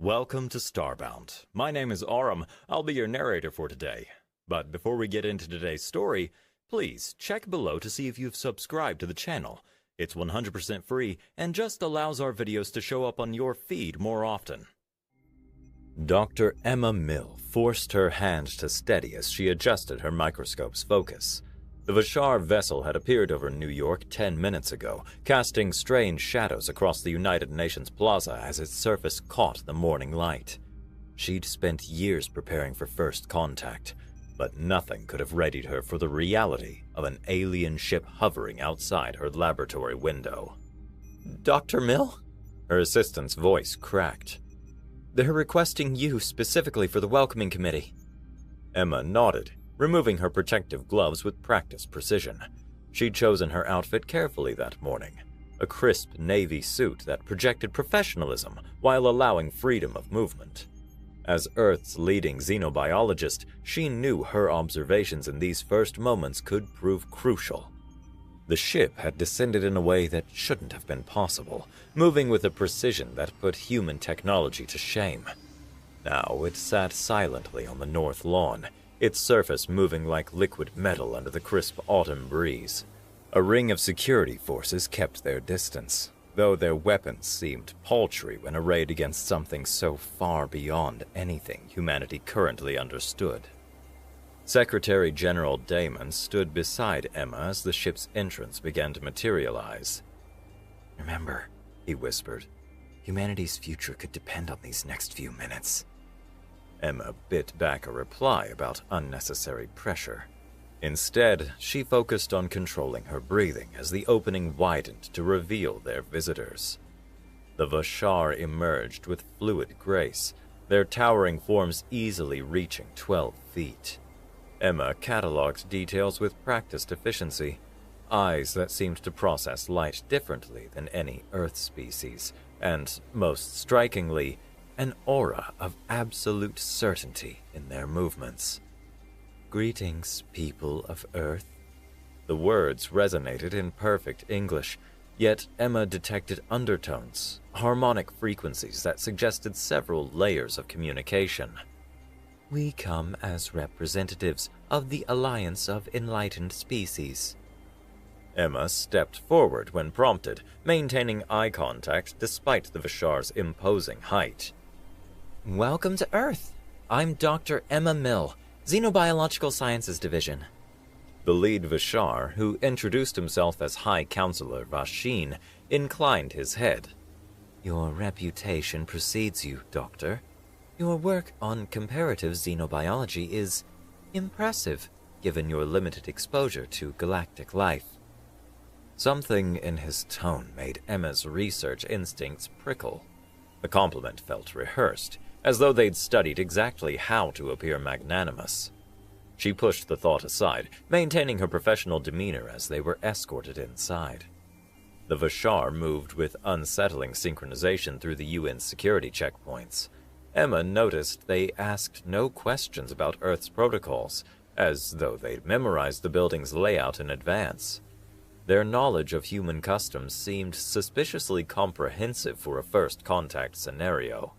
Welcome to Starbound. My name is Aram. I'll be your narrator for today. But before we get into today's story, please check below to see if you've subscribed to the channel. It's 100% free and just allows our videos to show up on your feed more often. Dr. Emma Mill forced her hand to steady as she adjusted her microscope's focus. The Vashar vessel had appeared over New York 10 minutes ago, casting strange shadows across the United Nations Plaza as its surface caught the morning light. She'd spent years preparing for first contact, but nothing could have readied her for the reality of an alien ship hovering outside her laboratory window. "Dr. Mill?" Her assistant's voice cracked. "They're requesting you specifically for the welcoming committee." Emma nodded, removing her protective gloves with practiced precision. She'd chosen her outfit carefully that morning, a crisp navy suit that projected professionalism while allowing freedom of movement. As Earth's leading xenobiologist, she knew her observations in these first moments could prove crucial. The ship had descended in a way that shouldn't have been possible, moving with a precision that put human technology to shame. Now it sat silently on the north lawn, its surface moving like liquid metal under the crisp autumn breeze. A ring of security forces kept their distance, though their weapons seemed paltry when arrayed against something so far beyond anything humanity currently understood. Secretary General Damon stood beside Emma as the ship's entrance began to materialize. "Remember," he whispered, "humanity's future could depend on these next few minutes." Emma bit back a reply about unnecessary pressure. Instead, she focused on controlling her breathing as the opening widened to reveal their visitors. The Vashar emerged with fluid grace, their towering forms easily reaching 12 feet. Emma cataloged details with practiced efficiency, eyes that seemed to process light differently than any Earth species, and, most strikingly, an aura of absolute certainty in their movements. "Greetings, people of Earth." The words resonated in perfect English, yet Emma detected undertones, harmonic frequencies that suggested several layers of communication. "We come as representatives of the Alliance of Enlightened Species." Emma stepped forward when prompted, maintaining eye contact despite the Vashar's imposing height. "Welcome to Earth. I'm Dr. Emma Mill, Xenobiological Sciences Division." The lead Vashar, who introduced himself as High Counselor Vashin, inclined his head. "Your reputation precedes you, Doctor. Your work on comparative xenobiology is impressive, given your limited exposure to galactic life." Something in his tone made Emma's research instincts prickle. The compliment felt rehearsed, as though they'd studied exactly how to appear magnanimous. She pushed the thought aside, maintaining her professional demeanor as they were escorted inside. The Vashar moved with unsettling synchronization through the UN's security checkpoints. Emma noticed they asked no questions about Earth's protocols, as though they'd memorized the building's layout in advance. Their knowledge of human customs seemed suspiciously comprehensive for a first contact scenario.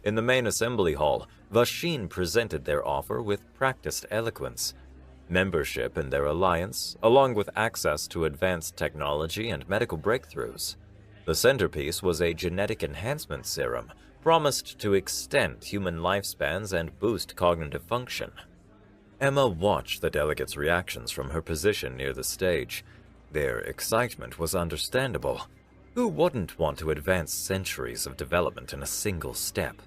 In the main assembly hall, Vashin presented their offer with practiced eloquence. Membership in their alliance, along with access to advanced technology and medical breakthroughs. The centerpiece was a genetic enhancement serum, promised to extend human lifespans and boost cognitive function. Emma watched the delegates' reactions from her position near the stage. Their excitement was understandable. Who wouldn't want to advance centuries of development in a single step?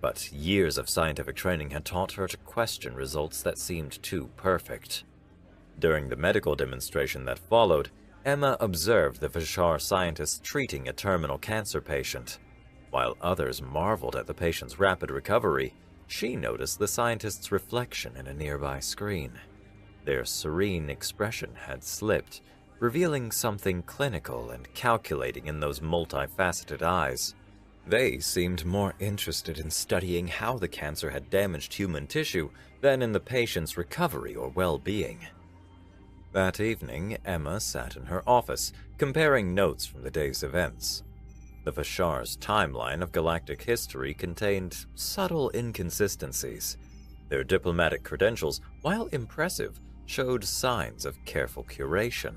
But years of scientific training had taught her to question results that seemed too perfect. During the medical demonstration that followed, Emma observed the Vashar scientists treating a terminal cancer patient. While others marveled at the patient's rapid recovery, she noticed the scientist's reflection in a nearby screen. Their serene expression had slipped, revealing something clinical and calculating in those multifaceted eyes. They seemed more interested in studying how the cancer had damaged human tissue than in the patient's recovery or well-being. That evening, Emma sat in her office, comparing notes from the day's events. The Vashar's timeline of galactic history contained subtle inconsistencies. Their diplomatic credentials, while impressive, showed signs of careful curation.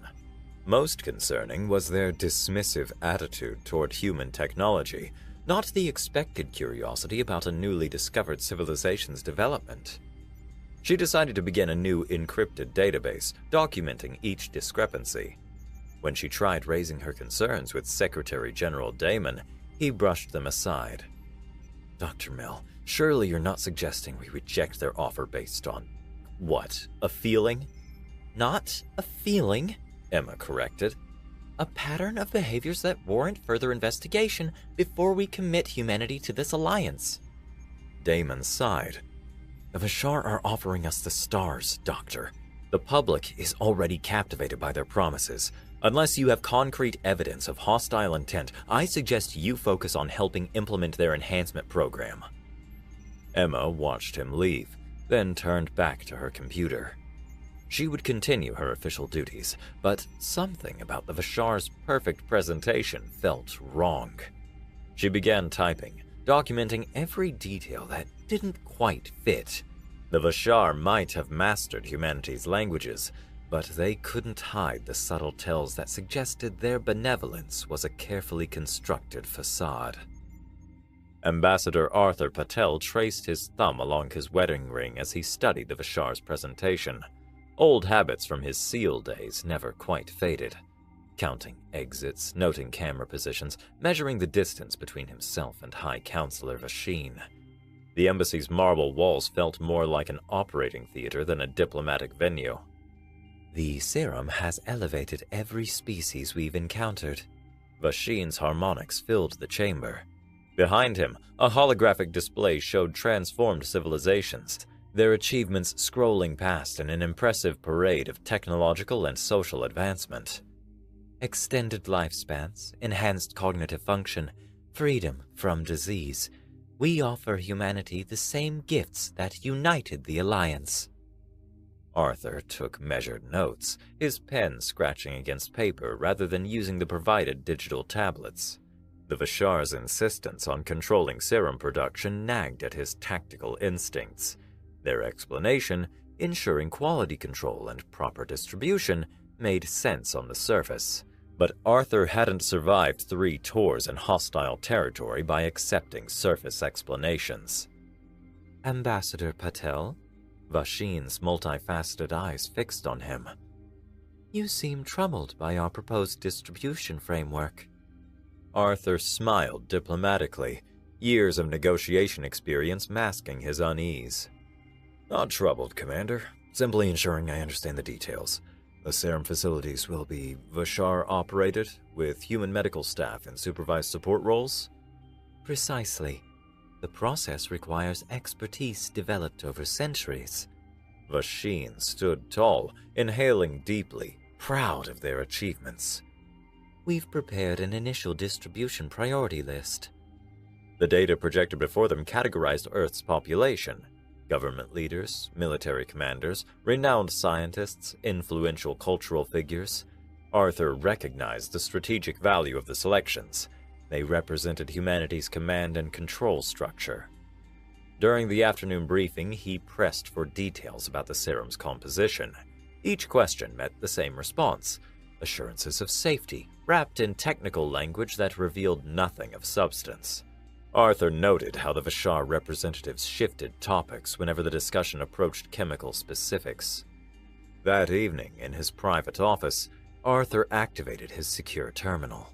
Most concerning was their dismissive attitude toward human technology, not the expected curiosity about a newly discovered civilization's development. She decided to begin a new encrypted database, documenting each discrepancy. When she tried raising her concerns with Secretary General Damon, he brushed them aside. "Dr. Mill, surely you're not suggesting we reject their offer based on, what, a feeling?" "Not a feeling," Emma corrected. "A pattern of behaviors that warrant further investigation before we commit humanity to this alliance." Damon sighed. "The Vashar are offering us the stars, Doctor. The public is already captivated by their promises. Unless you have concrete evidence of hostile intent, I suggest you focus on helping implement their enhancement program." Emma watched him leave, then turned back to her computer. She would continue her official duties, but something about the Vashar's perfect presentation felt wrong. She began typing, documenting every detail that didn't quite fit. The Vashar might have mastered humanity's languages, but they couldn't hide the subtle tells that suggested their benevolence was a carefully constructed facade. Ambassador Arthur Patel traced his thumb along his wedding ring as he studied the Vashar's presentation. Old habits from his SEAL days never quite faded. Counting exits, noting camera positions, measuring the distance between himself and High Counselor Vasheen. The embassy's marble walls felt more like an operating theater than a diplomatic venue. "The Serum has elevated every species we've encountered." Vasheen's harmonics filled the chamber. Behind him, a holographic display showed transformed civilizations, their achievements scrolling past in an impressive parade of technological and social advancement. "Extended lifespans, enhanced cognitive function, freedom from disease. We offer humanity the same gifts that united the Alliance." Arthur took measured notes, his pen scratching against paper rather than using the provided digital tablets. The Vashar's insistence on controlling serum production nagged at his tactical instincts. Their explanation, ensuring quality control and proper distribution, made sense on the surface. But Arthur hadn't survived 3 tours in hostile territory by accepting surface explanations. "Ambassador Patel?" Vasheen's multifaceted eyes fixed on him. "You seem troubled by our proposed distribution framework." Arthur smiled diplomatically, years of negotiation experience masking his unease. "Not troubled, Commander. Simply ensuring I understand the details. The Serum facilities will be Vashar-operated, with human medical staff and supervised support roles?" "Precisely. The process requires expertise developed over centuries." Vasheen stood tall, inhaling deeply, proud of their achievements. "We've prepared an initial distribution priority list." The data projected before them categorized Earth's population. Government leaders, military commanders, renowned scientists, influential cultural figures. Arthur recognized the strategic value of the selections. They represented humanity's command and control structure. During the afternoon briefing, he pressed for details about the serum's composition. Each question met the same response: assurances of safety, wrapped in technical language that revealed nothing of substance. Arthur noted how the Vashar representatives shifted topics whenever the discussion approached chemical specifics. That evening, in his private office, Arthur activated his secure terminal.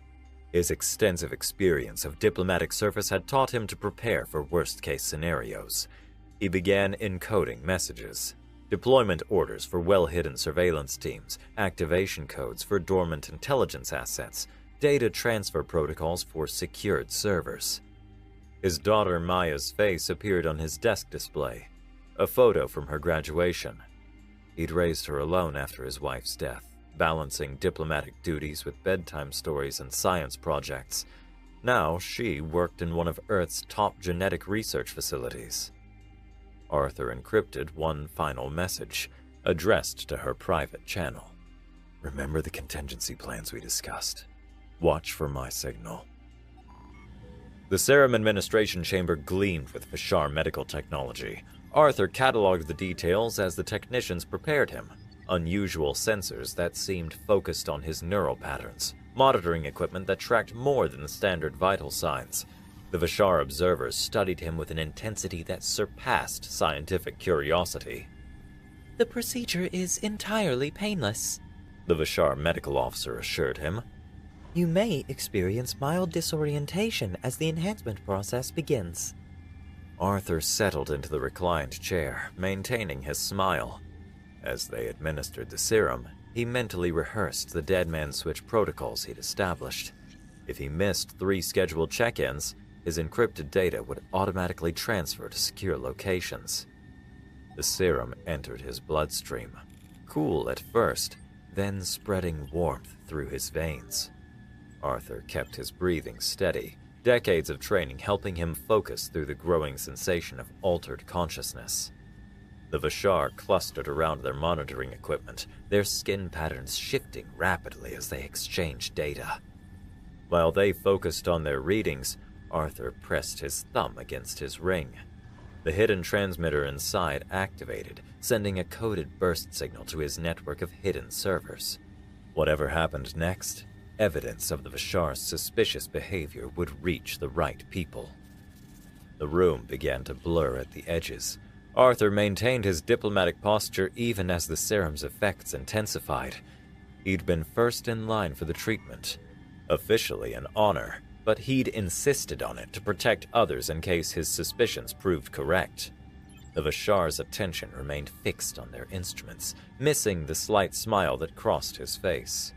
His extensive experience of diplomatic service had taught him to prepare for worst-case scenarios. He began encoding messages, deployment orders for well-hidden surveillance teams, activation codes for dormant intelligence assets, data transfer protocols for secured servers. His daughter Maya's face appeared on his desk display, a photo from her graduation. He'd raised her alone after his wife's death, balancing diplomatic duties with bedtime stories and science projects. Now she worked in one of Earth's top genetic research facilities. Arthur encrypted one final message, addressed to her private channel. "Remember the contingency plans we discussed. Watch for my signal." The Serum administration chamber gleamed with Vashar medical technology. Arthur cataloged the details as the technicians prepared him. Unusual sensors that seemed focused on his neural patterns, monitoring equipment that tracked more than the standard vital signs. The Vashar observers studied him with an intensity that surpassed scientific curiosity. "The procedure is entirely painless," the Vashar medical officer assured him. "You may experience mild disorientation as the enhancement process begins." Arthur settled into the reclined chair, maintaining his smile. As they administered the serum, he mentally rehearsed the dead man switch protocols he'd established. If he missed 3 scheduled check-ins, his encrypted data would automatically transfer to secure locations. The serum entered his bloodstream, cool at first, then spreading warmth through his veins. Arthur kept his breathing steady, decades of training helping him focus through the growing sensation of altered consciousness. The Vashar clustered around their monitoring equipment, their skin patterns shifting rapidly as they exchanged data. While they focused on their readings, Arthur pressed his thumb against his ring. The hidden transmitter inside activated, sending a coded burst signal to his network of hidden servers. Whatever happened next, evidence of the Vashar's suspicious behavior would reach the right people. The room began to blur at the edges. Arthur maintained his diplomatic posture even as the serum's effects intensified. He'd been first in line for the treatment, officially an honor, but he'd insisted on it to protect others in case his suspicions proved correct. The Vashar's attention remained fixed on their instruments, missing the slight smile that crossed his face.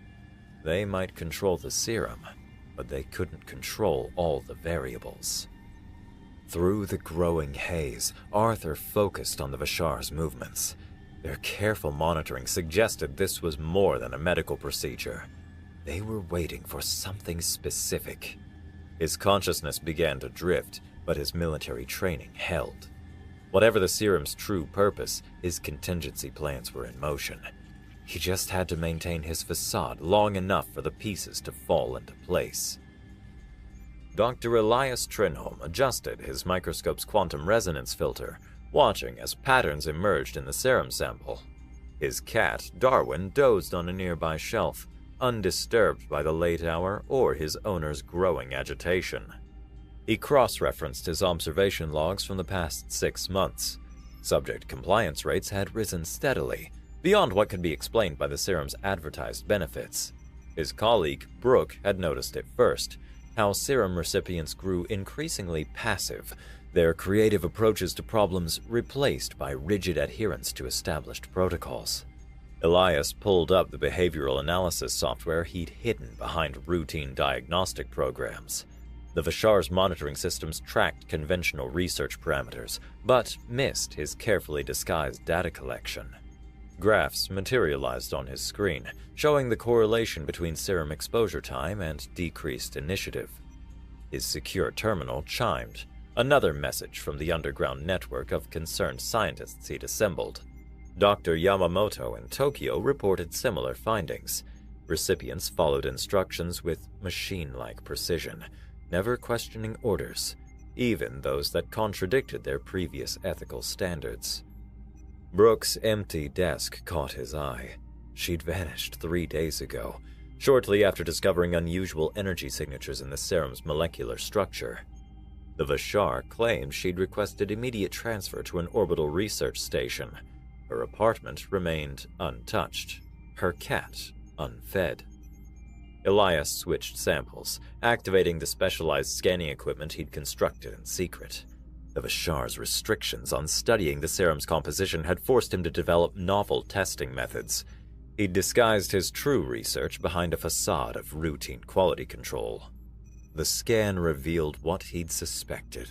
They might control the serum, but they couldn't control all the variables. Through the growing haze, Arthur focused on the Vashar's movements. Their careful monitoring suggested this was more than a medical procedure. They were waiting for something specific. His consciousness began to drift, but his military training held. Whatever the serum's true purpose, his contingency plans were in motion. He just had to maintain his facade long enough for the pieces to fall into place. Dr. Elias Trinholm adjusted his microscope's quantum resonance filter, watching as patterns emerged in the serum sample. His cat, Darwin, dozed on a nearby shelf, undisturbed by the late hour or his owner's growing agitation. He cross-referenced his observation logs from the past 6 months. Subject compliance rates had risen steadily, beyond what could be explained by the serum's advertised benefits. His colleague, Brooke, had noticed it first, how serum recipients grew increasingly passive, their creative approaches to problems replaced by rigid adherence to established protocols. Elias pulled up the behavioral analysis software he'd hidden behind routine diagnostic programs. The Vashar's monitoring systems tracked conventional research parameters, but missed his carefully disguised data collection. Graphs materialized on his screen, showing the correlation between serum exposure time and decreased initiative. His secure terminal chimed, another message from the underground network of concerned scientists he'd assembled. Dr. Yamamoto in Tokyo reported similar findings. Recipients followed instructions with machine-like precision, never questioning orders, even those that contradicted their previous ethical standards. Brooke's empty desk caught his eye. She'd vanished 3 days ago, shortly after discovering unusual energy signatures in the serum's molecular structure. The Vashar claimed she'd requested immediate transfer to an orbital research station. Her apartment remained untouched, her cat unfed. Elias switched samples, activating the specialized scanning equipment he'd constructed in secret. The Vashar's restrictions on studying the serum's composition had forced him to develop novel testing methods. He'd disguised his true research behind a facade of routine quality control. The scan revealed what he'd suspected: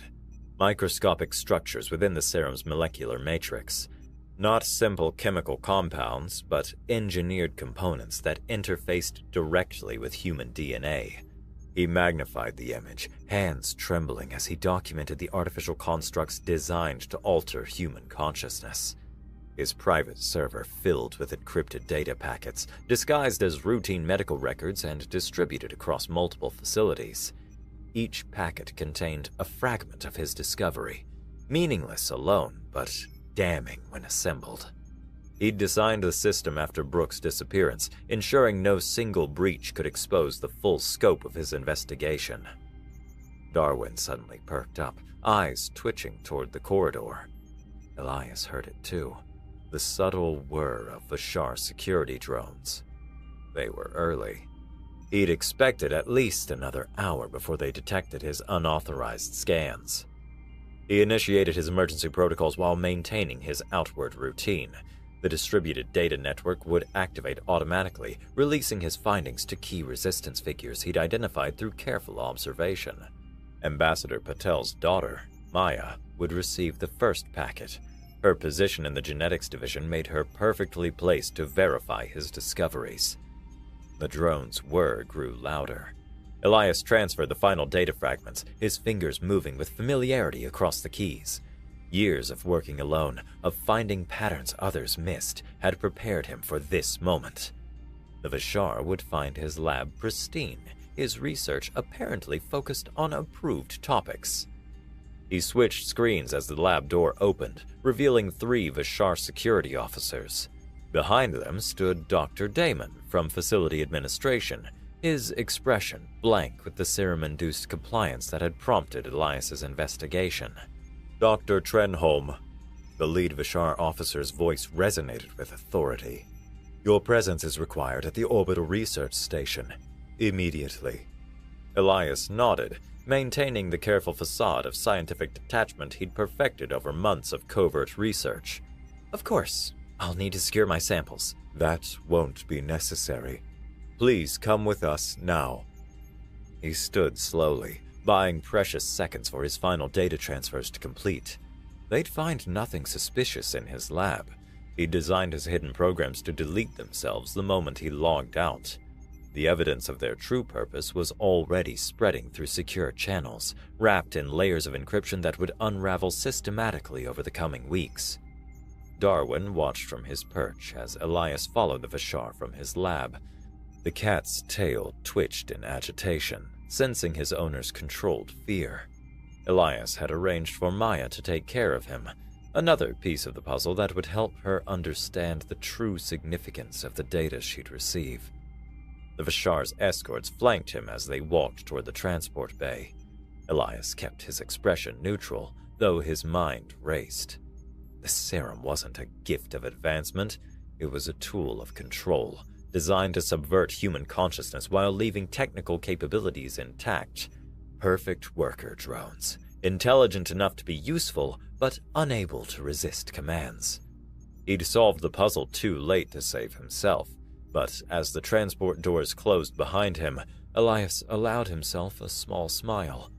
microscopic structures within the serum's molecular matrix. Not simple chemical compounds, but engineered components that interfaced directly with human DNA. He magnified the image, hands trembling as he documented the artificial constructs designed to alter human consciousness. His private server filled with encrypted data packets, disguised as routine medical records and distributed across multiple facilities. Each packet contained a fragment of his discovery, meaningless alone, but damning when assembled. He'd designed the system after Brooks' disappearance, ensuring no single breach could expose the full scope of his investigation. Darwin suddenly perked up, eyes twitching toward the corridor. Elias heard it too, the subtle whir of Vashar security drones. They were early. He'd expected at least another hour before they detected his unauthorized scans. He initiated his emergency protocols while maintaining his outward routine. The distributed data network would activate automatically, releasing his findings to key resistance figures he'd identified through careful observation. Ambassador Patel's daughter, Maya, would receive the first packet. Her position in the genetics division made her perfectly placed to verify his discoveries. The drone's whir grew louder. Elias transferred the final data fragments, his fingers moving with familiarity across the keys. Years of working alone, of finding patterns others missed, had prepared him for this moment. The Vashar would find his lab pristine, his research apparently focused on approved topics. He switched screens as the lab door opened, revealing 3 Vashar security officers. Behind them stood Dr. Damon from Facility Administration, his expression blank with the serum-induced compliance that had prompted Elias's investigation. Dr. Trenholm. The lead Vashar officer's voice resonated with authority. Your presence is required at the Orbital Research Station. Immediately. Elias nodded, maintaining the careful facade of scientific detachment he'd perfected over months of covert research. Of course. I'll need to secure my samples. That won't be necessary. Please come with us now. He stood slowly, buying precious seconds for his final data transfers to complete. They'd find nothing suspicious in his lab. He'd designed his hidden programs to delete themselves the moment he logged out. The evidence of their true purpose was already spreading through secure channels, wrapped in layers of encryption that would unravel systematically over the coming weeks. Darwin watched from his perch as Elias followed the Vashar from his lab. The cat's tail twitched in agitation, sensing his owner's controlled fear. Elias had arranged for Maya to take care of him, another piece of the puzzle that would help her understand the true significance of the data she'd receive. The Vashar's escorts flanked him as they walked toward the transport bay. Elias kept his expression neutral, though his mind raced. The serum wasn't a gift of advancement, it was a tool of control, designed to subvert human consciousness while leaving technical capabilities intact. Perfect worker drones, intelligent enough to be useful, but unable to resist commands. He'd solved the puzzle too late to save himself, but as the transport doors closed behind him, Elias allowed himself a small smile.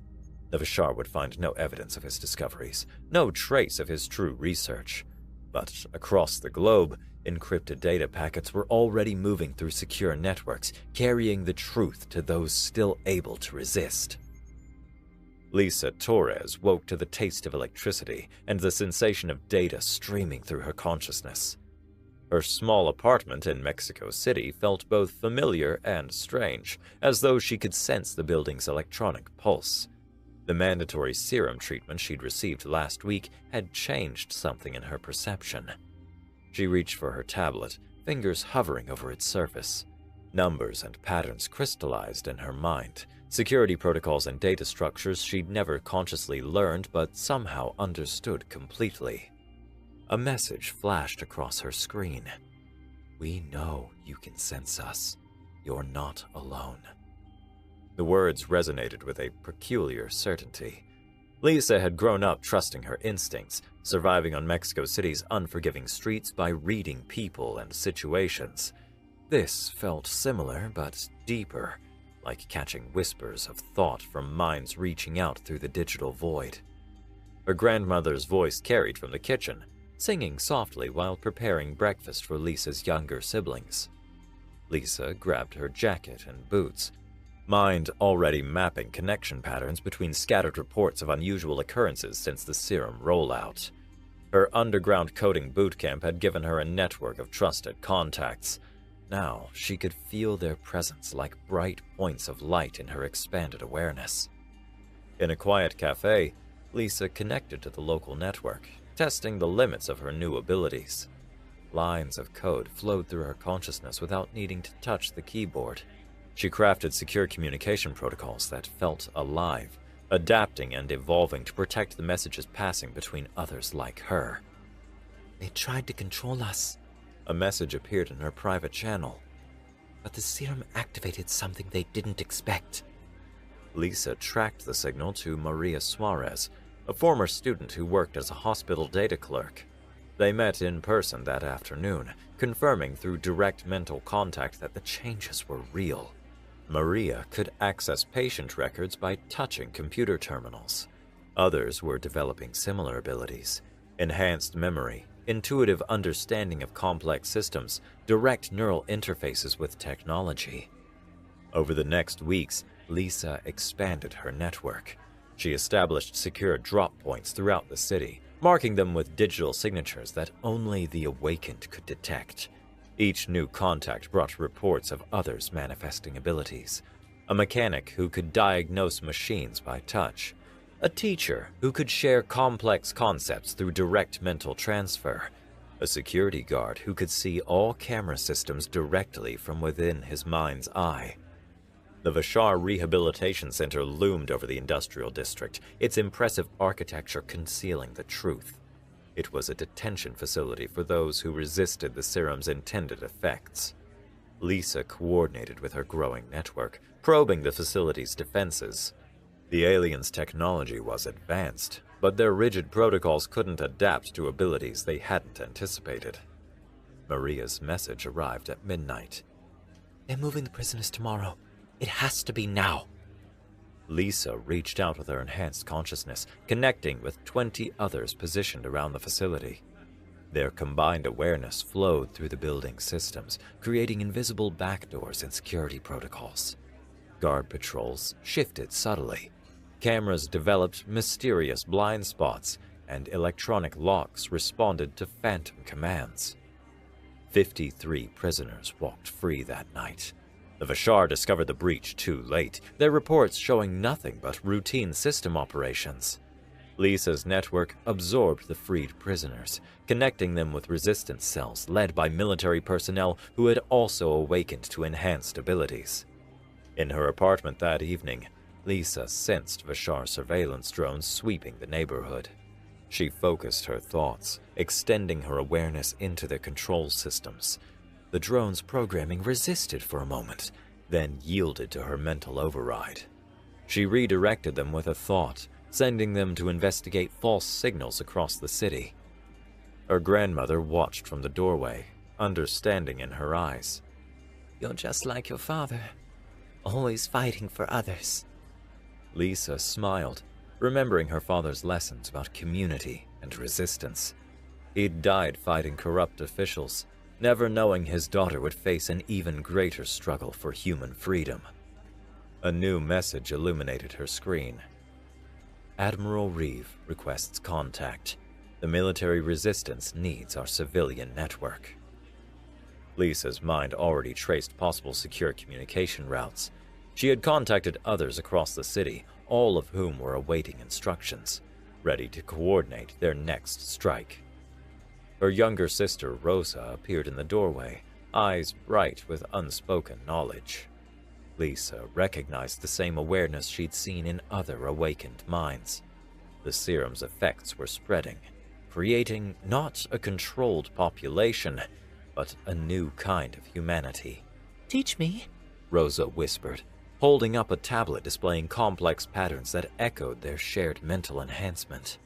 The Vashar would find no evidence of his discoveries, no trace of his true research. But across the globe, encrypted data packets were already moving through secure networks, carrying the truth to those still able to resist. Lisa Torres woke to the taste of electricity and the sensation of data streaming through her consciousness. Her small apartment in Mexico City felt both familiar and strange, as though she could sense the building's electronic pulse. The mandatory serum treatment she'd received last week had changed something in her perception. She reached for her tablet, fingers hovering over its surface. Numbers and patterns crystallized in her mind, security protocols and data structures she'd never consciously learned but somehow understood completely. A message flashed across her screen. We know you can sense us. You're not alone. The words resonated with a peculiar certainty. Lisa had grown up trusting her instincts, surviving on Mexico City's unforgiving streets by reading people and situations. This felt similar but deeper, like catching whispers of thought from minds reaching out through the digital void. Her grandmother's voice carried from the kitchen, singing softly while preparing breakfast for Lisa's younger siblings. Lisa grabbed her jacket and boots, mind already mapping connection patterns between scattered reports of unusual occurrences since the serum rollout. Her underground coding bootcamp had given her a network of trusted contacts. Now she could feel their presence like bright points of light in her expanded awareness. In a quiet cafe, Lisa connected to the local network, testing the limits of her new abilities. Lines of code flowed through her consciousness without needing to touch the keyboard. She crafted secure communication protocols that felt alive, adapting and evolving to protect the messages passing between others like her. They tried to control us. A message appeared in her private channel. But the serum activated something they didn't expect. Lisa tracked the signal to Maria Suarez, a former student who worked as a hospital data clerk. They met in person that afternoon, confirming through direct mental contact that the changes were real. Maria could access patient records by touching computer terminals. Others were developing similar abilities: enhanced memory, intuitive understanding of complex systems, direct neural interfaces with technology. Over the next weeks, Lisa expanded her network. She established secure drop points throughout the city, marking them with digital signatures that only the awakened could detect. Each new contact brought reports of others manifesting abilities: a mechanic who could diagnose machines by touch, a teacher who could share complex concepts through direct mental transfer, a security guard who could see all camera systems directly from within his mind's eye. The Vashar Rehabilitation Center loomed over the industrial district, its impressive architecture concealing the truth. It was a detention facility for those who resisted the serum's intended effects. Lisa coordinated with her growing network, probing the facility's defenses. The aliens' technology was advanced, but their rigid protocols couldn't adapt to abilities they hadn't anticipated. Maria's message arrived at midnight. They're moving the prisoners tomorrow. It has to be now. Lisa reached out with her enhanced consciousness, connecting with 20 others positioned around the facility. Their combined awareness flowed through the building's systems, creating invisible backdoors and security protocols. Guard patrols shifted subtly. Cameras developed mysterious blind spots, and electronic locks responded to phantom commands. 53 prisoners walked free that night. The Vashar discovered the breach too late, their reports showing nothing but routine system operations. Lisa's network absorbed the freed prisoners, connecting them with resistance cells led by military personnel who had also awakened to enhanced abilities. In her apartment that evening, Lisa sensed Vashar surveillance drones sweeping the neighborhood. She focused her thoughts, extending her awareness into their control systems. The drone's programming resisted for a moment, then yielded to her mental override. She redirected them with a thought, sending them to investigate false signals across the city. Her grandmother watched from the doorway, understanding in her eyes. You're just like your father, always fighting for others. Lisa smiled, remembering her father's lessons about community and resistance. He'd died fighting corrupt officials, never knowing his daughter would face an even greater struggle for human freedom. A new message illuminated her screen. Admiral Reeve requests contact. The military resistance needs our civilian network. Lisa's mind already traced possible secure communication routes. She had contacted others across the city, all of whom were awaiting instructions, ready to coordinate their next strike. Her younger sister, Rosa, appeared in the doorway, eyes bright with unspoken knowledge. Lisa recognized the same awareness she'd seen in other awakened minds. The serum's effects were spreading, creating not a controlled population, but a new kind of humanity. Teach me, Rosa whispered, holding up a tablet displaying complex patterns that echoed their shared mental enhancement.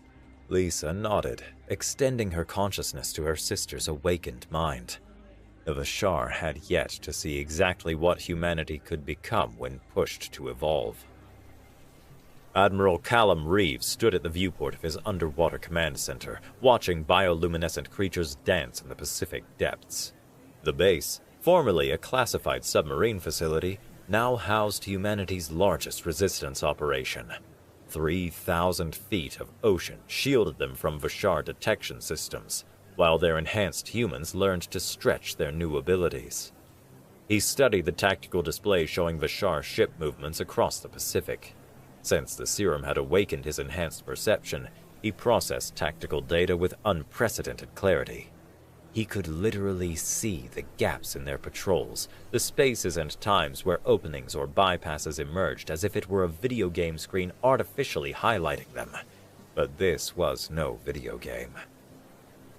Lisa nodded, extending her consciousness to her sister's awakened mind. The Vashar had yet to see exactly what humanity could become when pushed to evolve. Admiral Callum Reeves stood at the viewport of his underwater command center, watching bioluminescent creatures dance in the Pacific depths. The base, formerly a classified submarine facility, now housed humanity's largest resistance operation. 3,000 feet of ocean shielded them from Vashar detection systems, while their enhanced humans learned to stretch their new abilities. He studied the tactical display showing Vashar ship movements across the Pacific. Since the serum had awakened his enhanced perception, he processed tactical data with unprecedented clarity. He could literally see the gaps in their patrols, the spaces and times where openings or bypasses emerged as if it were a video game screen artificially highlighting them. But this was no video game.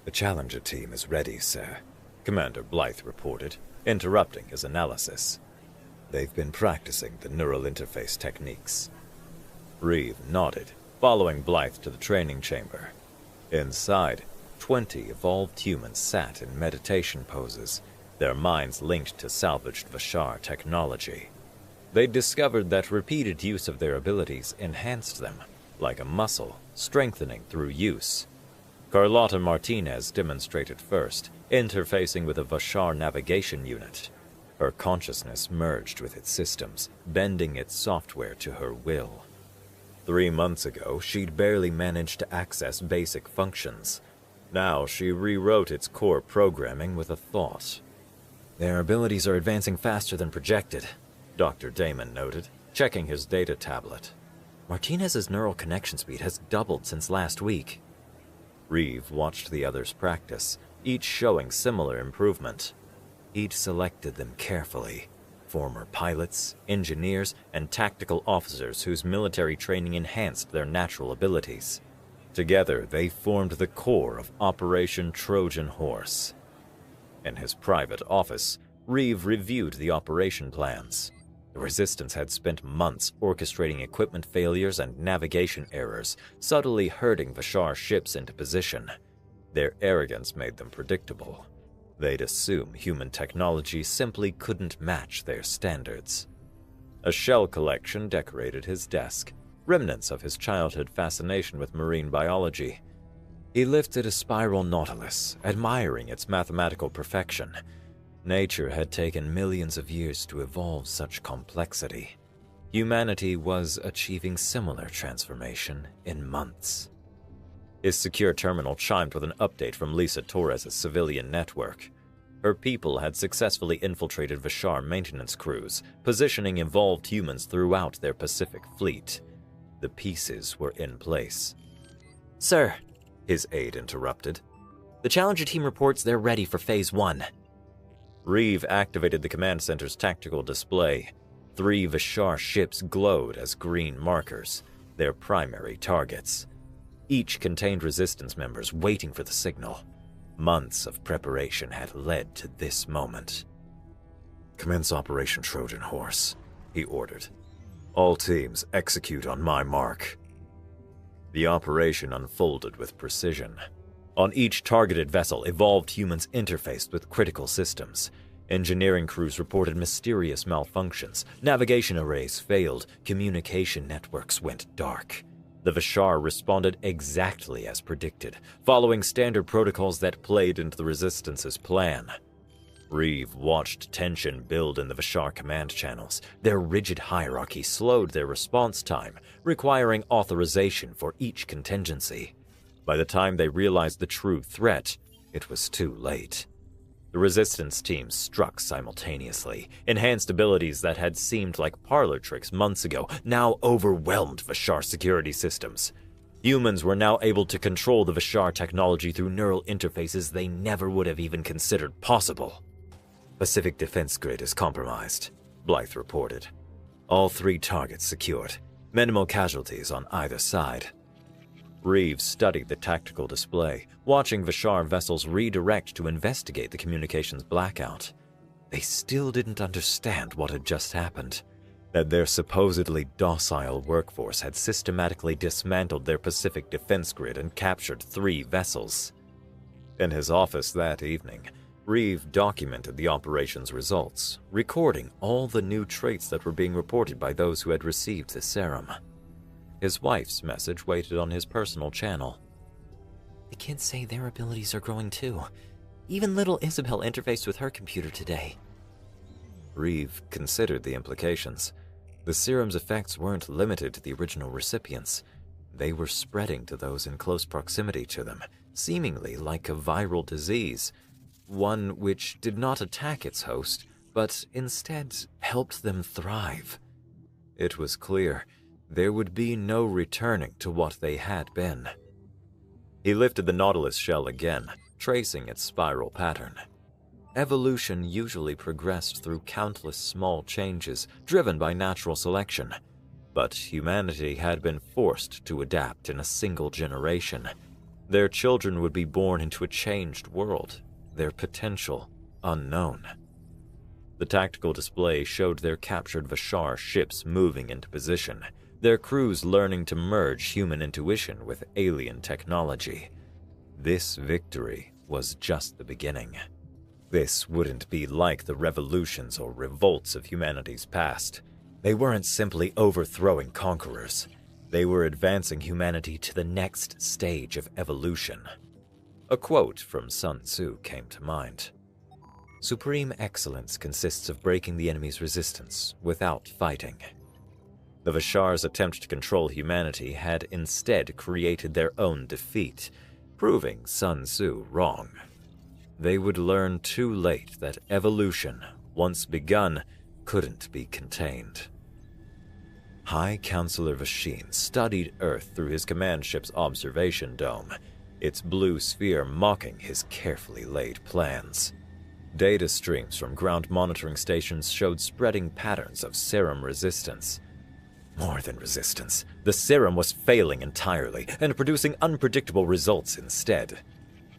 "The Challenger team is ready, sir," Commander Blythe reported, interrupting his analysis. "They've been practicing the neural interface techniques." Reeve nodded, following Blythe to the training chamber. Inside, 20 evolved humans sat in meditation poses, their minds linked to salvaged Vashar technology. They discovered that repeated use of their abilities enhanced them, like a muscle, strengthening through use. Carlotta Martinez demonstrated first, interfacing with a Vashar navigation unit. Her consciousness merged with its systems, bending its software to her will. 3 months ago, she'd barely managed to access basic functions. Now she rewrote its core programming with a thought. "Their abilities are advancing faster than projected," Dr. Damon noted, checking his data tablet. "Martinez's neural connection speed has doubled since last week." Reeve watched the others practice, each showing similar improvement. He'd selected them carefully. Former pilots, engineers, and tactical officers whose military training enhanced their natural abilities. Together, they formed the core of Operation Trojan Horse. In his private office, Reeve reviewed the operation plans. The Resistance had spent months orchestrating equipment failures and navigation errors, subtly herding Vashar ships into position. Their arrogance made them predictable. They'd assume human technology simply couldn't match their standards. A shell collection decorated his desk, remnants of his childhood fascination with marine biology. He lifted a spiral nautilus, admiring its mathematical perfection. Nature had taken millions of years to evolve such complexity. Humanity was achieving similar transformation in months. His secure terminal chimed with an update from Lisa Torres' civilian network. Her people had successfully infiltrated Vashar maintenance crews, positioning evolved humans throughout their Pacific fleet. The pieces were in place. "Sir," his aide interrupted. "the Challenger team reports they're ready for Phase 1. Reeve activated the command center's tactical display. 3 Vashar ships glowed as green markers, their primary targets. Each contained Resistance members waiting for the signal. Months of preparation had led to this moment. "Commence Operation Trojan Horse," he ordered. "All teams execute on my mark." The operation unfolded with precision. On each targeted vessel, evolved humans interfaced with critical systems. Engineering crews reported mysterious malfunctions, navigation arrays failed, communication networks went dark. The Vashar responded exactly as predicted, following standard protocols that played into the Resistance's plan. Reeve watched tension build in the Vashar command channels. Their rigid hierarchy slowed their response time, requiring authorization for each contingency. By the time they realized the true threat, it was too late. The Resistance teams struck simultaneously. Enhanced abilities that had seemed like parlor tricks months ago now overwhelmed Vashar security systems. Humans were now able to control the Vashar technology through neural interfaces they never would have even considered possible. "Pacific defense grid is compromised," Blythe reported. "All 3 targets secured. Minimal casualties on either side." Reeves studied the tactical display, watching Vashar vessels redirect to investigate the communications blackout. They still didn't understand what had just happened. That their supposedly docile workforce had systematically dismantled their Pacific defense grid and captured 3 vessels. In his office that evening, Reeve documented the operation's results, recording all the new traits that were being reported by those who had received the serum. His wife's message waited on his personal channel. "The kids say their abilities are growing too. Even little Isabel interfaced with her computer today." Reeve considered the implications. The serum's effects weren't limited to the original recipients. They were spreading to those in close proximity to them, seemingly like a viral disease, one which did not attack its host, but instead helped them thrive. It was clear there would be no returning to what they had been. He lifted the Nautilus shell again, tracing its spiral pattern. Evolution usually progressed through countless small changes driven by natural selection, but humanity had been forced to adapt in a single generation. Their children would be born into a changed world, their potential unknown. The tactical display showed their captured Vashar ships moving into position, their crews learning to merge human intuition with alien technology. This victory was just the beginning. This wouldn't be like the revolutions or revolts of humanity's past. They weren't simply overthrowing conquerors. They were advancing humanity to the next stage of evolution. A quote from Sun Tzu came to mind. Supreme excellence consists of breaking the enemy's resistance without fighting. The Vashar's attempt to control humanity had instead created their own defeat, proving Sun Tzu wrong. They would learn too late that evolution, once begun, couldn't be contained. High Counselor Vashin studied Earth through his command ship's observation dome, its blue sphere mocking his carefully laid plans. Data streams from ground monitoring stations showed spreading patterns of serum resistance. More than resistance, the serum was failing entirely and producing unpredictable results instead.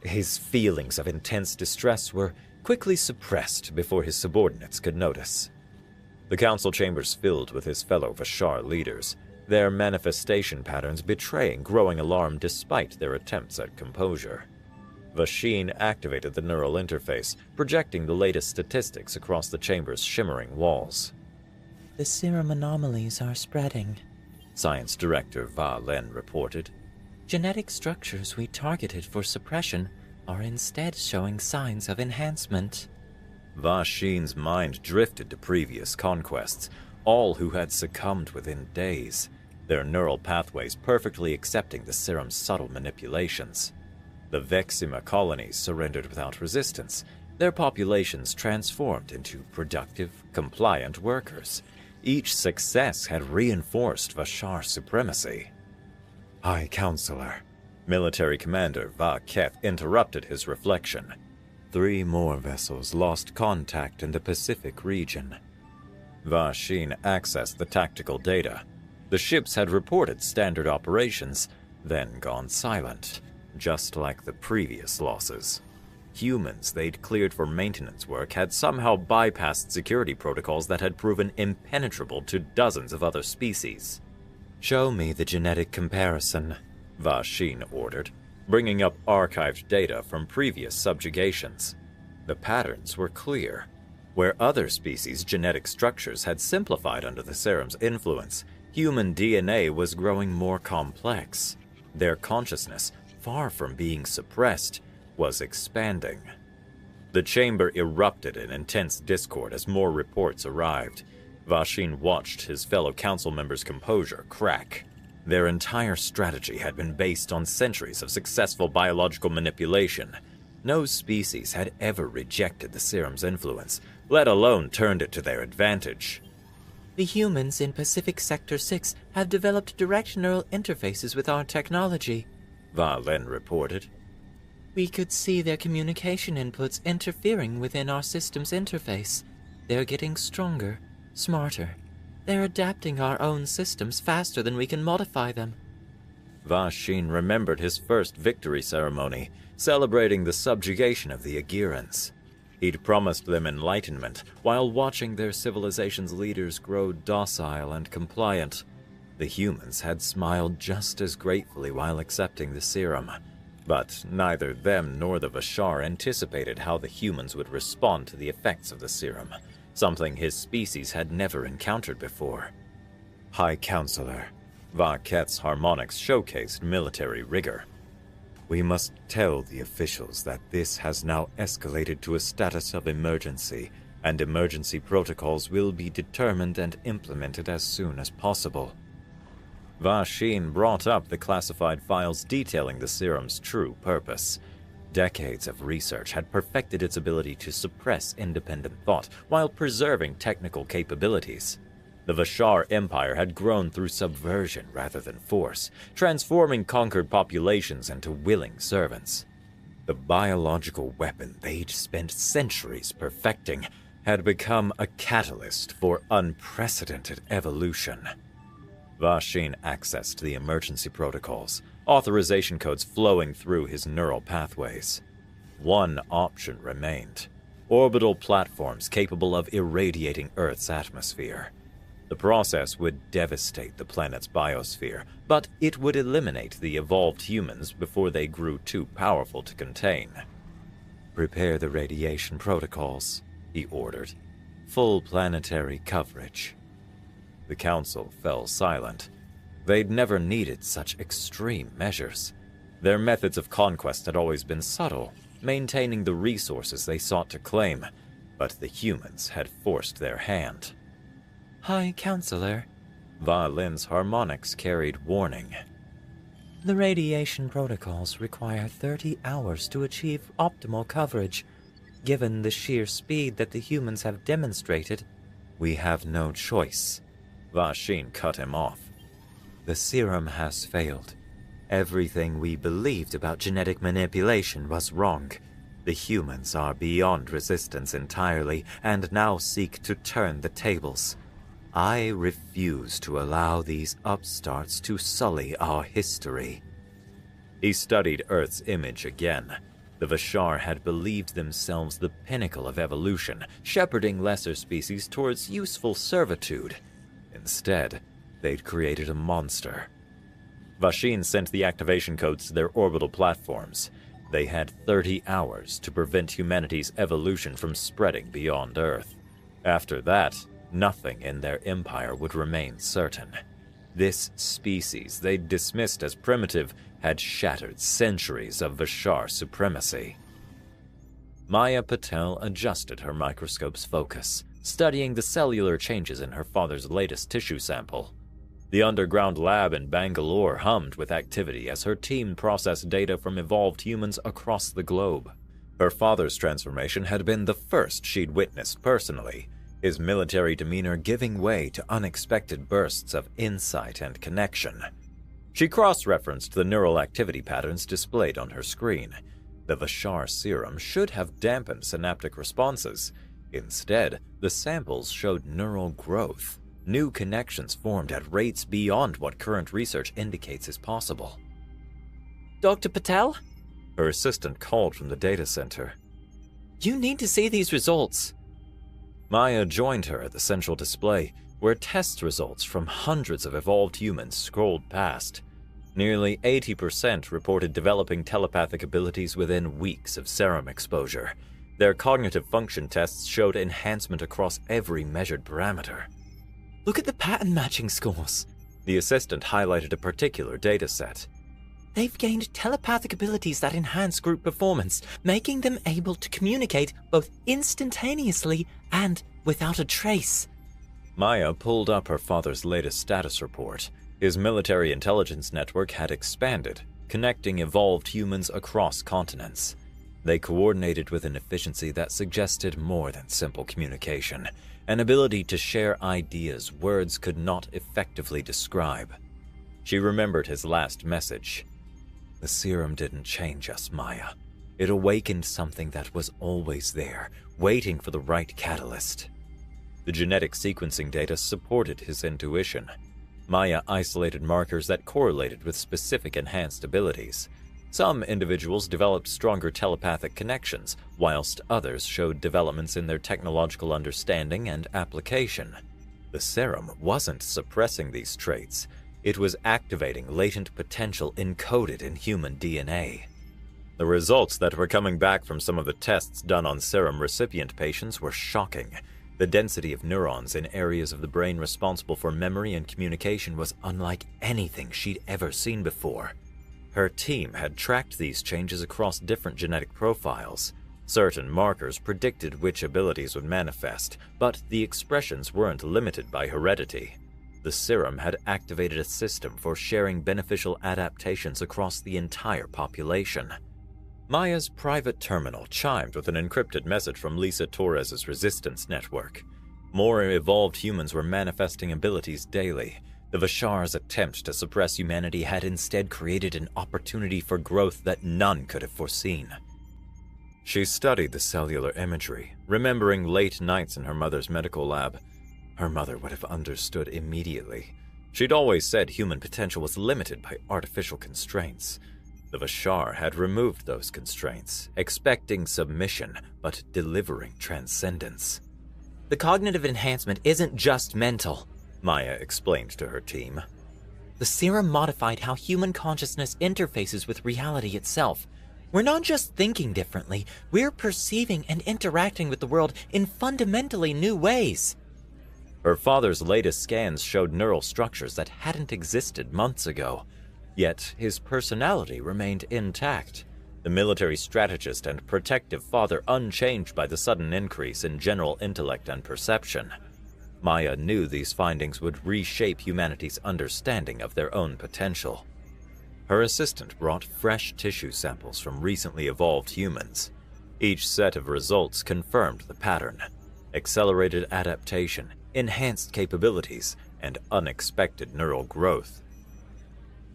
His feelings of intense distress were quickly suppressed before his subordinates could notice. The council chambers filled with his fellow Vashar leaders, their manifestation patterns betraying growing alarm despite their attempts at composure. Vashin activated the neural interface, projecting the latest statistics across the chamber's shimmering walls. The serum anomalies are spreading, Science Director Va Len reported. Genetic structures we targeted for suppression are instead showing signs of enhancement. Vashin's mind drifted to previous conquests, all who had succumbed within days, their neural pathways perfectly accepting the serum's subtle manipulations. The Vexima colonies surrendered without resistance, their populations transformed into productive, compliant workers. Each success had reinforced Vashar supremacy. High Counselor, Military Commander Va Keth interrupted his reflection. 3 more vessels lost contact in the Pacific region. Vashin accessed the tactical data. The ships had reported standard operations, then gone silent, just like the previous losses. Humans they'd cleared for maintenance work had somehow bypassed security protocols that had proven impenetrable to dozens of other species. Show me the genetic comparison, Vashin ordered, bringing up archived data from previous subjugations. The patterns were clear. Where other species' genetic structures had simplified under the serum's influence, human DNA was growing more complex. Their consciousness, far from being suppressed, was expanding. The chamber erupted in intense discord as more reports arrived. Vashin watched his fellow council members' composure crack. Their entire strategy had been based on centuries of successful biological manipulation. No species had ever rejected the serum's influence, let alone turned it to their advantage. The humans in Pacific Sector 6 have developed direct neural interfaces with our technology, Va Len reported. We could see their communication inputs interfering within our system's interface. They're getting stronger, smarter. They're adapting our own systems faster than we can modify them. Vashin remembered his first victory ceremony, celebrating the subjugation of the Agirans. He'd promised them enlightenment while watching their civilization's leaders grow docile and compliant. The humans had smiled just as gratefully while accepting the serum. But neither them nor the Vashar anticipated how the humans would respond to the effects of the serum, something his species had never encountered before. High Counselor, Va Keth's harmonics showcased military rigor. We must tell the officials that this has now escalated to a status of emergency, and emergency protocols will be determined and implemented as soon as possible. Vashin brought up the classified files detailing the serum's true purpose. Decades of research had perfected its ability to suppress independent thought while preserving technical capabilities. The Vashar Empire had grown through subversion rather than force, transforming conquered populations into willing servants. The biological weapon they'd spent centuries perfecting had become a catalyst for unprecedented evolution. Vashin accessed the emergency protocols, authorization codes flowing through his neural pathways. One option remained: orbital platforms capable of irradiating Earth's atmosphere. The process would devastate the planet's biosphere, but it would eliminate the evolved humans before they grew too powerful to contain. "Prepare the radiation protocols," he ordered. "Full planetary coverage." The Council fell silent. They'd never needed such extreme measures. Their methods of conquest had always been subtle, maintaining the resources they sought to claim, but the humans had forced their hand. "High Counselor," Va Lin's harmonics carried warning. "the radiation protocols require 30 hours to achieve optimal coverage. Given the sheer speed that the humans have demonstrated, "We have no choice," Vashin cut him off. "The serum has failed. Everything we believed about genetic manipulation was wrong. The humans are beyond resistance entirely and now seek to turn the tables. I refuse to allow these upstarts to sully our history." He studied Earth's image again. The Vashar had believed themselves the pinnacle of evolution, shepherding lesser species towards useful servitude. Instead, they'd created a monster. Vashin sent the activation codes to their orbital platforms. They had 30 hours to prevent humanity's evolution from spreading beyond Earth. After that, nothing in their empire would remain certain. This species they'd dismissed as primitive had shattered centuries of Vashar supremacy. Maya Patel adjusted her microscope's focus, studying the cellular changes in her father's latest tissue sample. The underground lab in Bangalore hummed with activity as her team processed data from evolved humans across the globe. Her father's transformation had been the first she'd witnessed personally, his military demeanor giving way to unexpected bursts of insight and connection. She cross-referenced the neural activity patterns displayed on her screen. The Vashar serum should have dampened synaptic responses. Instead, the samples showed neural growth. New connections formed at rates beyond what current research indicates is possible. "Dr. Patel?" Her assistant called from the data center. "You need to see these results." Maya joined her at the central display, where test results from hundreds of evolved humans scrolled past. Nearly 80% reported developing telepathic abilities within weeks of serum exposure. Their cognitive function tests showed enhancement across every measured parameter. "Look at the pattern matching scores." The assistant highlighted a particular data set. "They've gained telepathic abilities that enhance group performance, making them able to communicate both instantaneously and without a trace." Maya pulled up her father's latest status report. His military intelligence network had expanded, connecting evolved humans across continents. They coordinated with an efficiency that suggested more than simple communication, an ability to share ideas words could not effectively describe. She remembered his last message. "The serum didn't change us, Maya. It awakened something that was always there, waiting for the right catalyst." The genetic sequencing data supported his intuition. Maya isolated markers that correlated with specific enhanced abilities. Some individuals developed stronger telepathic connections, whilst others showed developments in their technological understanding and application. The serum wasn't suppressing these traits. It was activating latent potential encoded in human DNA. The results that were coming back from some of the tests done on serum recipient patients were shocking. The density of neurons in areas of the brain responsible for memory and communication was unlike anything she'd ever seen before. Her team had tracked these changes across different genetic profiles. Certain markers predicted which abilities would manifest, but the expressions weren't limited by heredity. The serum had activated a system for sharing beneficial adaptations across the entire population. Maya's private terminal chimed with an encrypted message from Lisa Torres's resistance network. More evolved humans were manifesting abilities daily. The Vashar's attempt to suppress humanity had instead created an opportunity for growth that none could have foreseen. She studied the cellular imagery, remembering late nights in her mother's medical lab. Her mother would have understood immediately. She'd always said human potential was limited by artificial constraints. The Vashar had removed those constraints, expecting submission, but delivering transcendence. The cognitive enhancement isn't just mental, Maya explained to her team. The serum modified how human consciousness interfaces with reality itself. We're not just thinking differently, we're perceiving and interacting with the world in fundamentally new ways. Her father's latest scans showed neural structures that hadn't existed months ago, yet his personality remained intact. The military strategist and protective father unchanged by the sudden increase in general intellect and perception. Maya knew these findings would reshape humanity's understanding of their own potential. Her assistant brought fresh tissue samples from recently evolved humans. Each set of results confirmed the pattern: accelerated adaptation, enhanced capabilities, and unexpected neural growth.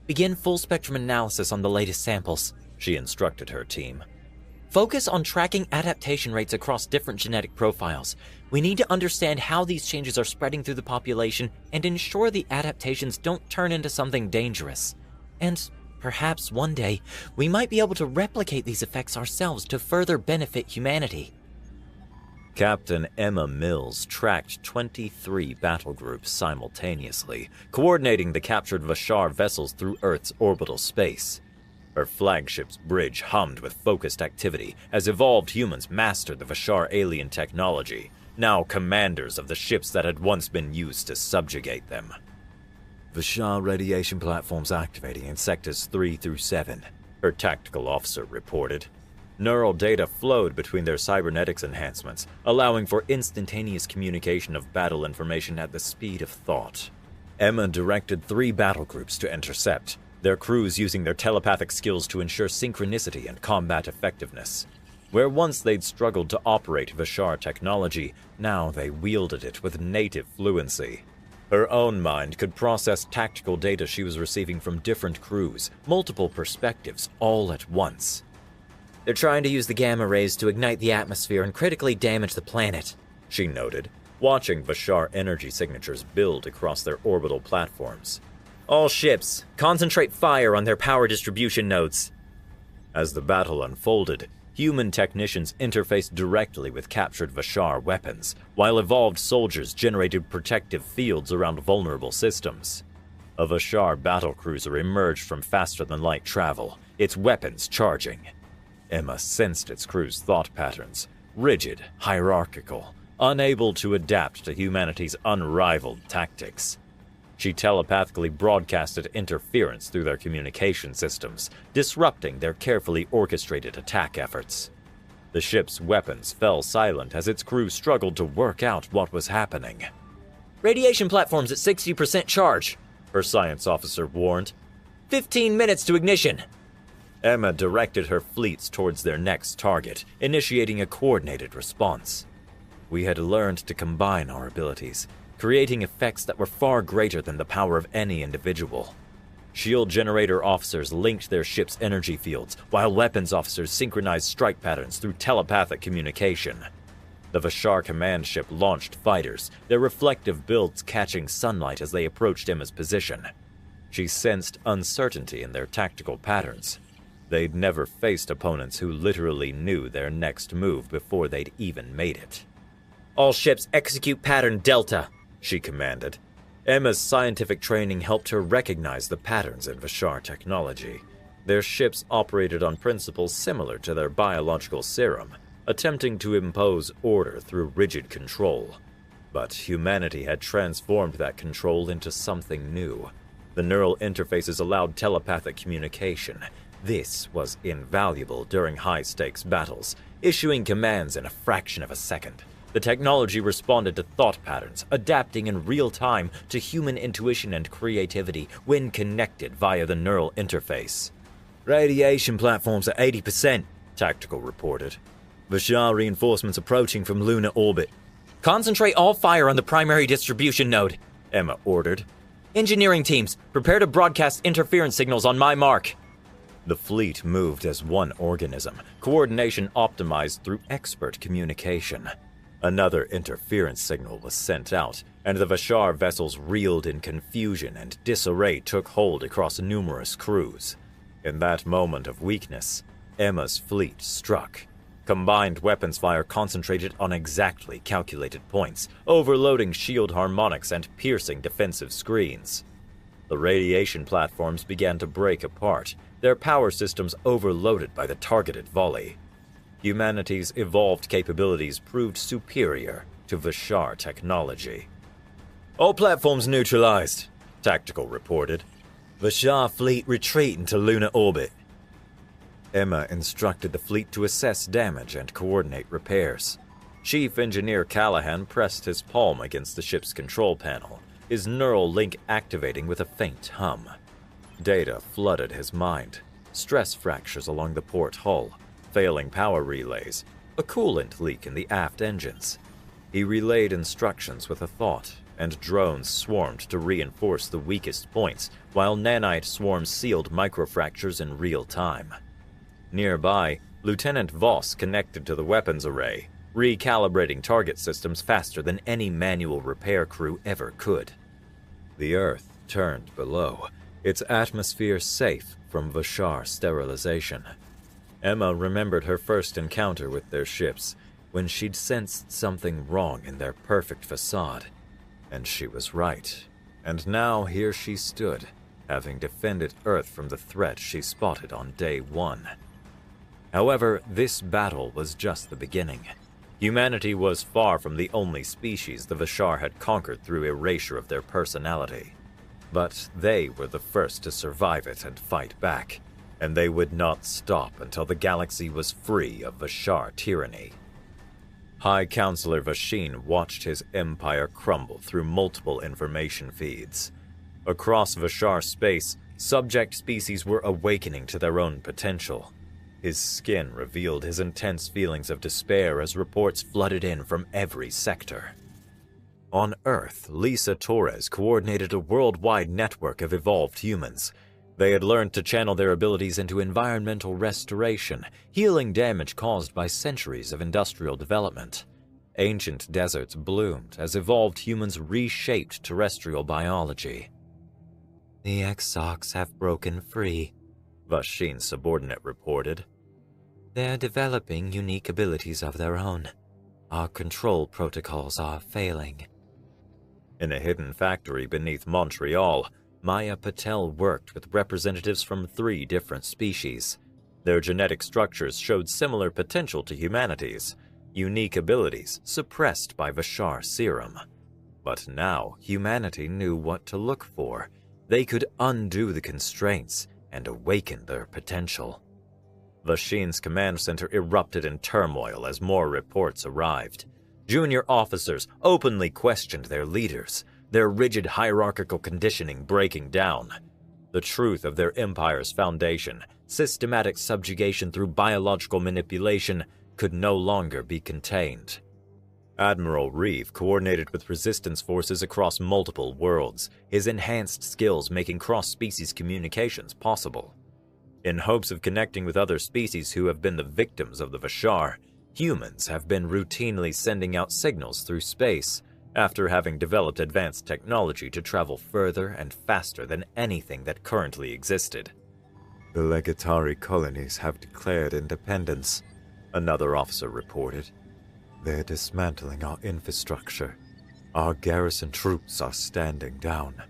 Begin full-spectrum analysis on the latest samples, she instructed her team. Focus on tracking adaptation rates across different genetic profiles. We need to understand how these changes are spreading through the population and ensure the adaptations don't turn into something dangerous. And perhaps one day, we might be able to replicate these effects ourselves to further benefit humanity. Captain Emma Mills tracked 23 battle groups simultaneously, coordinating the captured Vashar vessels through Earth's orbital space. Her flagship's bridge hummed with focused activity as evolved humans mastered the Vashar alien technology, now commanders of the ships that had once been used to subjugate them. Vashar radiation platforms activating in sectors 3 through 7, her tactical officer reported. Neural data flowed between their cybernetics enhancements, allowing for instantaneous communication of battle information at the speed of thought. Emma directed 3 battle groups to intercept, their crews using their telepathic skills to ensure synchronicity and combat effectiveness. Where once they'd struggled to operate Vashar technology, now they wielded it with native fluency. Her own mind could process tactical data she was receiving from different crews, multiple perspectives, all at once. They're trying to use the gamma rays to ignite the atmosphere and critically damage the planet, she noted, watching Vashar energy signatures build across their orbital platforms. All ships, concentrate fire on their power distribution nodes. As the battle unfolded, human technicians interfaced directly with captured Vashar weapons, while evolved soldiers generated protective fields around vulnerable systems. A Vashar battlecruiser emerged from faster-than-light travel, its weapons charging. Emma sensed its crew's thought patterns, rigid, hierarchical, unable to adapt to humanity's unrivaled tactics. She telepathically broadcasted interference through their communication systems, disrupting their carefully orchestrated attack efforts. The ship's weapons fell silent as its crew struggled to work out what was happening. Radiation platforms at 60% charge, her science officer warned. 15 minutes to ignition. Emma directed her fleets towards their next target, initiating a coordinated response. We had learned to combine our abilities, creating effects that were far greater than the power of any individual. Shield generator officers linked their ship's energy fields, while weapons officers synchronized strike patterns through telepathic communication. The Vashar command ship launched fighters, their reflective builds catching sunlight as they approached Emma's position. She sensed uncertainty in their tactical patterns. They'd never faced opponents who literally knew their next move before they'd even made it. All ships execute pattern Delta, she commanded. Emma's scientific training helped her recognize the patterns in Vashar technology. Their ships operated on principles similar to their biological serum, attempting to impose order through rigid control. But humanity had transformed that control into something new. The neural interfaces allowed telepathic communication. This was invaluable during high-stakes battles, issuing commands in a fraction of a second. The technology responded to thought patterns, adapting in real time to human intuition and creativity when connected via the neural interface. Radiation platforms at 80%, Tactical reported. Vashar reinforcements approaching from lunar orbit. Concentrate all fire on the primary distribution node, Emma ordered. Engineering teams, prepare to broadcast interference signals on my mark. The fleet moved as one organism, coordination optimized through expert communication. Another interference signal was sent out, and the Vashar vessels reeled in confusion, and disarray took hold across numerous crews. In that moment of weakness, Emma's fleet struck. Combined weapons fire concentrated on exactly calculated points, overloading shield harmonics and piercing defensive screens. The radiation platforms began to break apart, their power systems overloaded by the targeted volley. Humanity's evolved capabilities proved superior to Vashar technology. All platforms neutralized, Tactical reported. Vashar fleet retreat into lunar orbit. Emma instructed the fleet to assess damage and coordinate repairs. Chief Engineer Callahan pressed his palm against the ship's control panel, his neural link activating with a faint hum. Data flooded his mind. Stress fractures along the port hull, failing power relays, a coolant leak in the aft engines. He relayed instructions with a thought, and drones swarmed to reinforce the weakest points, while nanite swarms sealed microfractures in real time. Nearby, Lieutenant Voss connected to the weapons array, recalibrating target systems faster than any manual repair crew ever could. The Earth turned below, its atmosphere safe from Vashar sterilization. Emma remembered her first encounter with their ships, when she'd sensed something wrong in their perfect facade. And she was right. And now here she stood, having defended Earth from the threat she spotted on day one. However, this battle was just the beginning. Humanity was far from the only species the Vashar had conquered through erasure of their personality. But they were the first to survive it and fight back, and they would not stop until the galaxy was free of Vashar tyranny. High Counselor Vashin watched his empire crumble through multiple information feeds. Across Vashar space, subject species were awakening to their own potential. His skin revealed his intense feelings of despair as reports flooded in from every sector. On Earth, Lisa Torres coordinated a worldwide network of evolved humans. They had learned to channel their abilities into environmental restoration, healing damage caused by centuries of industrial development. Ancient deserts bloomed as evolved humans reshaped terrestrial biology. The Exocs have broken free, Vashin's subordinate reported. They're developing unique abilities of their own. Our control protocols are failing. In a hidden factory beneath Montreal, Maya Patel worked with representatives from 3 different species. Their genetic structures showed similar potential to humanity's, unique abilities suppressed by Vashar Serum. But now humanity knew what to look for. They could undo the constraints and awaken their potential. Vashin's command center erupted in turmoil as more reports arrived. Junior officers openly questioned their leaders, their rigid hierarchical conditioning breaking down. The truth of their empire's foundation, systematic subjugation through biological manipulation, could no longer be contained. Admiral Reeve coordinated with resistance forces across multiple worlds, his enhanced skills making cross-species communications possible. In hopes of connecting with other species who have been the victims of the Vashar, humans have been routinely sending out signals through space, after having developed advanced technology to travel further and faster than anything that currently existed. The Legatari colonies have declared independence, another officer reported. They're dismantling our infrastructure. Our garrison troops are standing down.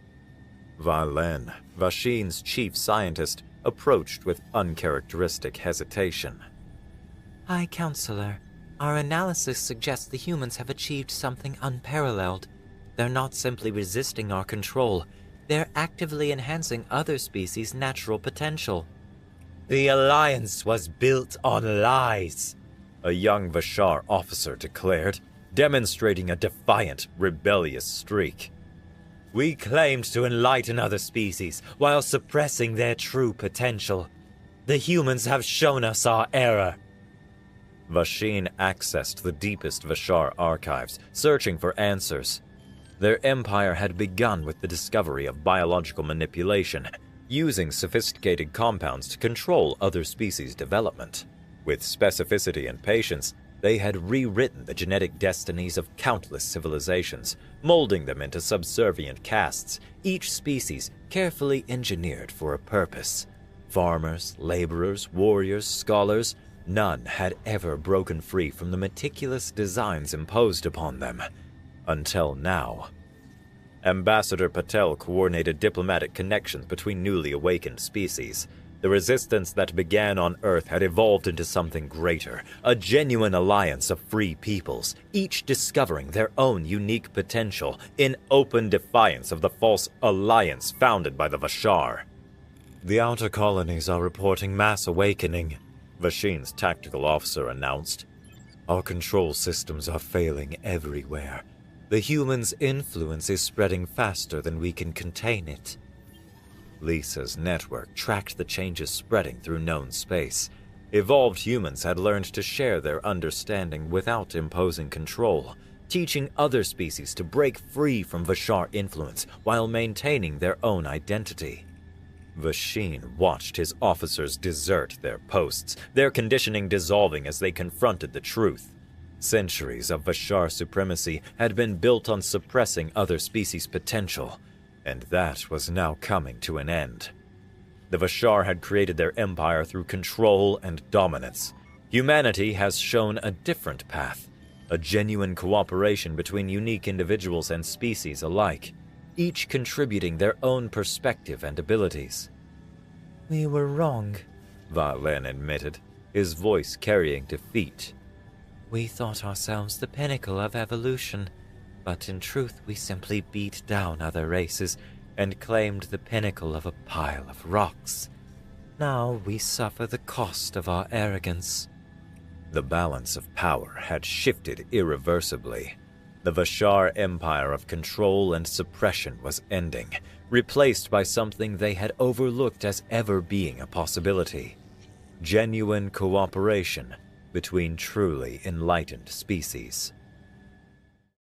Valen, Vashin's chief scientist, approached with uncharacteristic hesitation. High Counselor, our analysis suggests the humans have achieved something unparalleled. They're not simply resisting our control, they're actively enhancing other species' natural potential. The Alliance was built on lies, a young Vashar officer declared, demonstrating a defiant, rebellious streak. We claimed to enlighten other species while suppressing their true potential. The humans have shown us our error. Vashin accessed the deepest Vashar archives, searching for answers. Their empire had begun with the discovery of biological manipulation, using sophisticated compounds to control other species' development. With specificity and patience, they had rewritten the genetic destinies of countless civilizations, molding them into subservient castes, each species carefully engineered for a purpose. Farmers, laborers, warriors, scholars, none had ever broken free from the meticulous designs imposed upon them. Until now. Ambassador Patel coordinated diplomatic connections between newly awakened species. The resistance that began on Earth had evolved into something greater, a genuine alliance of free peoples, each discovering their own unique potential in open defiance of the false alliance founded by the Vashar. The outer colonies are reporting mass awakening, Vashin's tactical officer announced. Our control systems are failing everywhere. The humans' influence is spreading faster than we can contain it. Lisa's network tracked the changes spreading through known space. Evolved humans had learned to share their understanding without imposing control, teaching other species to break free from Vashar influence while maintaining their own identity. Vashin watched his officers desert their posts, their conditioning dissolving as they confronted the truth. Centuries of Vashar supremacy had been built on suppressing other species' potential, and that was now coming to an end. The Vashar had created their empire through control and dominance. Humanity has shown a different path, a genuine cooperation between unique individuals and species alike, each contributing their own perspective and abilities. We were wrong, Va Len admitted, his voice carrying defeat. We thought ourselves the pinnacle of evolution, but in truth we simply beat down other races and claimed the pinnacle of a pile of rocks. Now we suffer the cost of our arrogance. The balance of power had shifted irreversibly. The Vashar empire of control and suppression was ending, replaced by something they had overlooked as ever being a possibility: genuine cooperation between truly enlightened species.